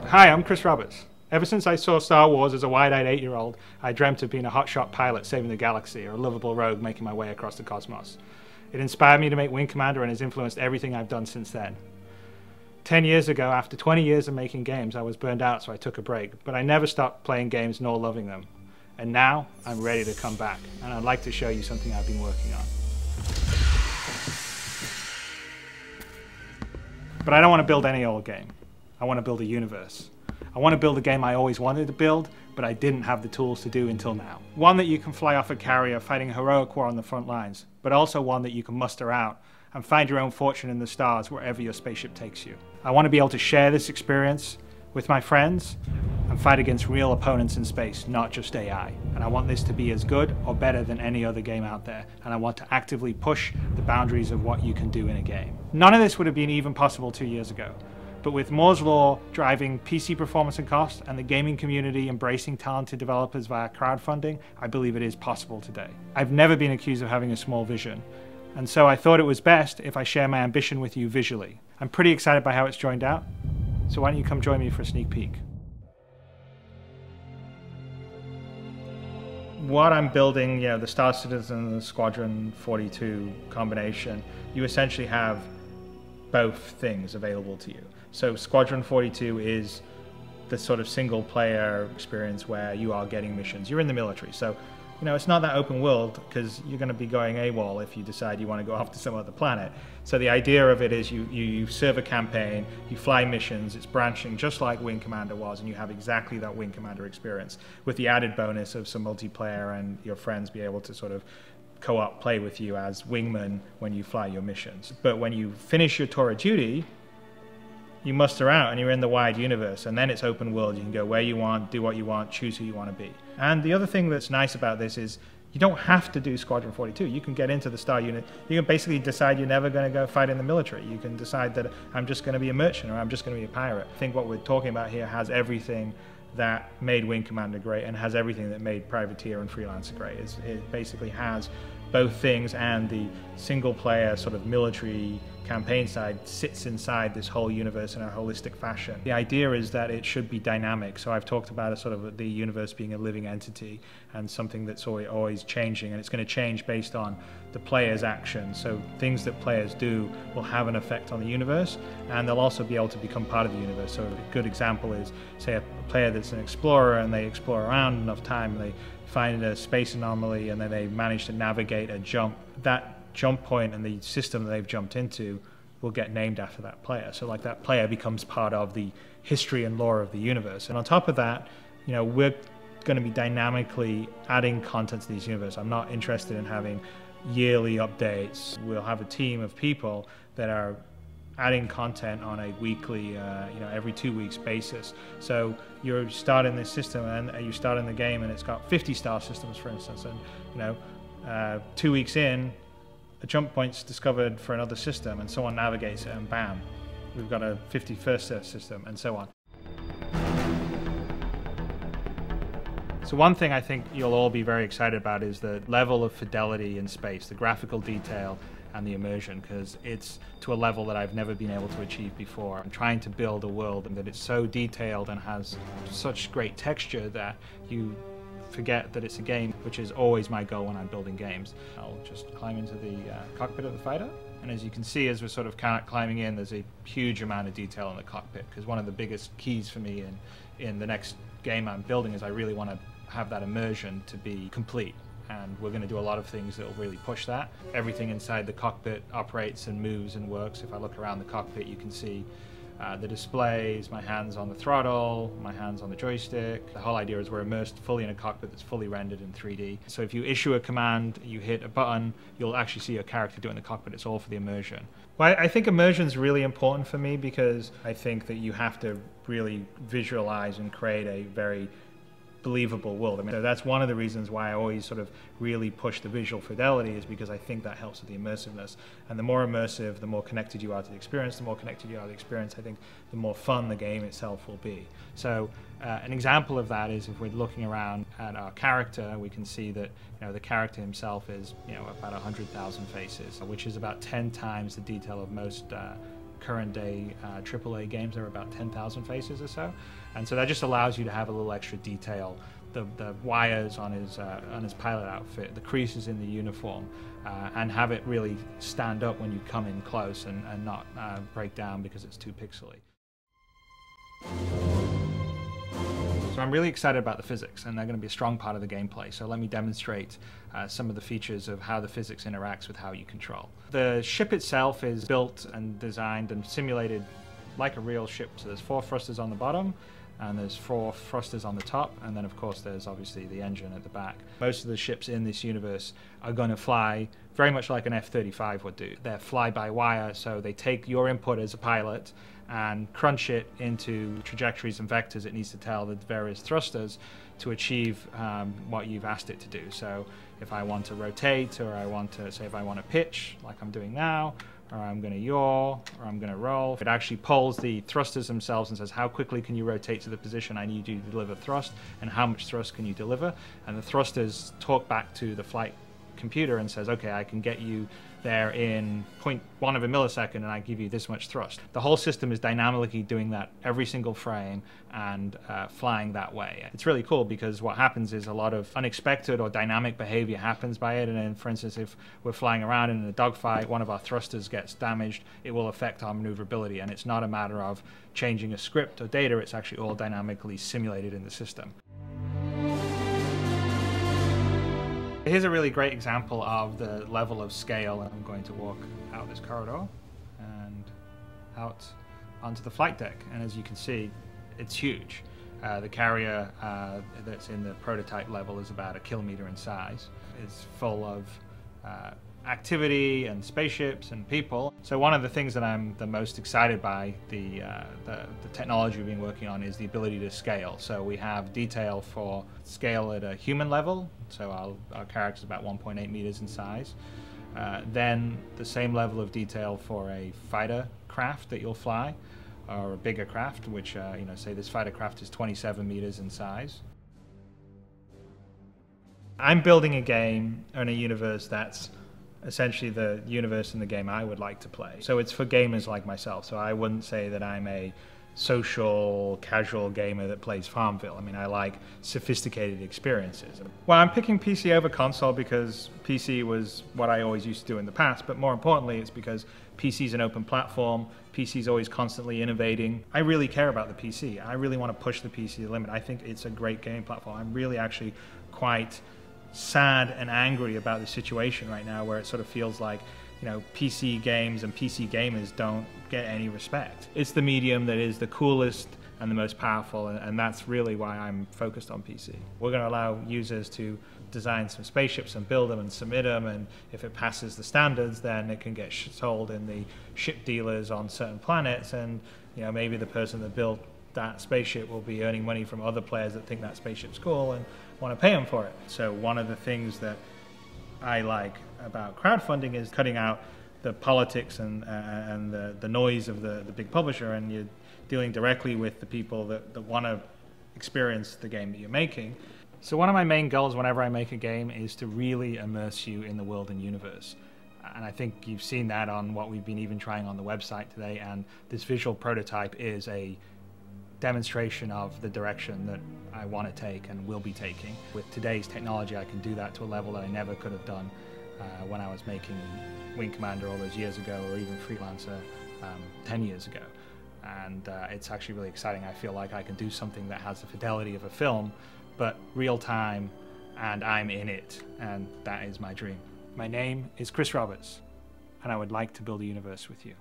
Hi, I'm Chris Roberts. Ever since I saw Star Wars as a wide-eyed 8-year-old, I dreamt of being a hotshot pilot saving the galaxy or a lovable rogue making my way across the cosmos. It inspired me to make Wing Commander and has influenced everything I've done since then. 10 years ago, after 20 years of making games, I was burned out, so I took a break, but I never stopped playing games nor loving them. And now, I'm ready to come back, and I'd like to show you something I've been working on. But I don't want to build any old game. I want to build a universe. I want to build a game I always wanted to build, but I didn't have the tools to do until now. One that you can fly off a carrier fighting a heroic war on the front lines, but also one that you can muster out and find your own fortune in the stars wherever your spaceship takes you. I want to be able to share this experience with my friends and fight against real opponents in space, not just AI. And I want this to be as good or better than any other game out there. And I want to actively push the boundaries of what you can do in a game. None of this would have been even possible 2 years ago. But with Moore's Law driving PC performance and cost and the gaming community embracing talented developers via crowdfunding, I believe it is possible today. I've never been accused of having a small vision. And so I thought it was best if I share my ambition with you visually. I'm pretty excited by how it's joined out. So why don't you come join me for a sneak peek? What I'm building, the StarCitizen and the Squadron 42 combination, you essentially have both things available to you. So Squadron 42 is the sort of single player experience where you are getting missions. You're in the military, so it's not that open world because you're going to be going AWOL if you decide you want to go off to some other planet. So the idea of it is you serve a campaign, you fly missions, it's branching just like Wing Commander was, and you have exactly that Wing Commander experience with the added bonus of some multiplayer and your friends be able to sort of co-op play with you as wingmen when you fly your missions. But when you finish your tour of duty, you muster out and you're in the wide universe, and then it's open world. You can go where you want, do what you want, choose who you want to be. And the other thing that's nice about this is you don't have to do Squadron 42. You can get into the Star Unit. You can basically decide you're never going to go fight in the military. You can decide that I'm just going to be a merchant or I'm just going to be a pirate. I think what we're talking about here has everything that made Wing Commander great and has everything that made Privateer and Freelancer great. It basically has both things, and the single player sort of military campaign side sits inside this whole universe in a holistic fashion. The idea is that it should be dynamic. So I've talked about a sort of the universe being a living entity and something that's always changing, and it's going to change based on the player's actions. So things that players do will have an effect on the universe, and they'll also be able to become part of the universe. So a good example is, say, a player that's an explorer and they explore around enough time and they find a space anomaly and then they manage to navigate a jump. That jump point and the system that they've jumped into will get named after that player. So like that player becomes part of the history and lore of the universe. And on top of that, we're going to be dynamically adding content to these universe. I'm not interested in having yearly updates. We'll have a team of people that are adding content on a weekly, every 2 weeks basis. So you're starting this system and you start in the game and it's got 50 star systems, for instance, and 2 weeks in, a jump point's discovered for another system and someone navigates it and bam, we've got a 51st star system and so on. So one thing I think you'll all be very excited about is the level of fidelity in space, the graphical detail and the immersion, because it's to a level that I've never been able to achieve before. I'm trying to build a world that it's so detailed and has such great texture that you forget that it's a game, which is always my goal when I'm building games. I'll just climb into the cockpit of the fighter, and as you can see, as we're sort of climbing in, there's a huge amount of detail in the cockpit, because one of the biggest keys for me in the next game I'm building is I really want to have that immersion to be complete. And we're going to do a lot of things that will really push that. Everything inside the cockpit operates and moves and works. If I look around the cockpit, you can see the displays, my hands on the throttle, my hands on the joystick. The whole idea is we're immersed fully in a cockpit that's fully rendered in 3D. So if you issue a command, you hit a button, you'll actually see your character do it in the cockpit. It's all for the immersion. Well, I think immersion is really important for me because I think that you have to really visualize and create a very believable world. I mean, so that's one of the reasons why I always sort of really push the visual fidelity, is because I think that helps with the immersiveness. And the more immersive, the more connected you are to the experience. The more connected you are to the experience, I think the more fun the game itself will be. So an example of that is if we're looking around at our character, we can see that the character himself is about 100,000 faces, which is about 10 times the detail of most current day AAA games. There are about 10,000 faces or so, and so that just allows you to have a little extra detail. The wires on his pilot outfit, the creases in the uniform, and have it really stand up when you come in close and not break down because it's too pixely. So I'm really excited about the physics, and they're going to be a strong part of the gameplay. So let me demonstrate some of the features of how the physics interacts with how you control. The ship itself is built and designed and simulated like a real ship. So there's 4 thrusters on the bottom, and there's 4 thrusters on the top, and then of course there's obviously the engine at the back. Most of the ships in this universe are going to fly very much like an F-35 would do. They're fly-by-wire, so they take your input as a pilot and crunch it into trajectories and vectors it needs to tell the various thrusters to achieve what you've asked it to do. So if I want to rotate, or I want to, say if I want to pitch, like I'm doing now, or I'm going to yaw, or I'm going to roll, it actually polls the thrusters themselves and says, how quickly can you rotate to the position I need you to deliver thrust, and how much thrust can you deliver? And the thrusters talk back to the flight computer and says, okay, I can get you there in 0.1 of a millisecond, and I give you this much thrust. The whole system is dynamically doing that every single frame and flying that way. It's really cool because what happens is a lot of unexpected or dynamic behavior happens by it. And then, for instance, if we're flying around in a dogfight, one of our thrusters gets damaged, it will affect our maneuverability. And it's not a matter of changing a script or data, it's actually all dynamically simulated in the system. Here's a really great example of the level of scale. I'm going to walk out this corridor and out onto the flight deck, and as you can see, it's huge. The carrier that's in the prototype level is about 1 kilometer in size. It's full of activity and spaceships and people. So one of the things that I'm the most excited by the technology we've been working on is the ability to scale. So we have detail for scale at a human level. So our character is about 1.8 meters in size. Then the same level of detail for a fighter craft that you'll fly, or a bigger craft, which say this fighter craft is 27 meters in size. I'm building a game in a universe that's essentially the universe in the game I would like to play. So it's for gamers like myself. So I wouldn't say that I'm a social, casual gamer that plays Farmville. I mean, I like sophisticated experiences. Well, I'm picking PC over console because PC was what I always used to do in the past, but more importantly, it's because PC is an open platform. PC is always constantly innovating. I really care about the PC. I really want to push the PC to the limit. I think it's a great game platform. I'm really actually quite sad and angry about the situation right now, where it sort of feels like, PC games and PC gamers don't get any respect. It's the medium that is the coolest and the most powerful, and that's really why I'm focused on PC. We're going to allow users to design some spaceships and build them and submit them, and if it passes the standards, then it can get sold in the ship dealers on certain planets, and maybe the person that built that spaceship will be earning money from other players that think that spaceship's cool and want to pay them for it. So one of the things that I like about crowdfunding is cutting out the politics and the noise of the big publisher, and you're dealing directly with the people that want to experience the game that you're making. So one of my main goals whenever I make a game is to really immerse you in the world and universe. And I think you've seen that on what we've been even trying on the website today, and this visual prototype is a demonstration of the direction that I want to take and will be taking. With today's technology, I can do that to a level that I never could have done when I was making Wing Commander all those years ago, or even Freelancer 10 years ago. And it's actually really exciting. I feel like I can do something that has the fidelity of a film, but real time, and I'm in it, and that is my dream. My name is Chris Roberts, and I would like to build a universe with you.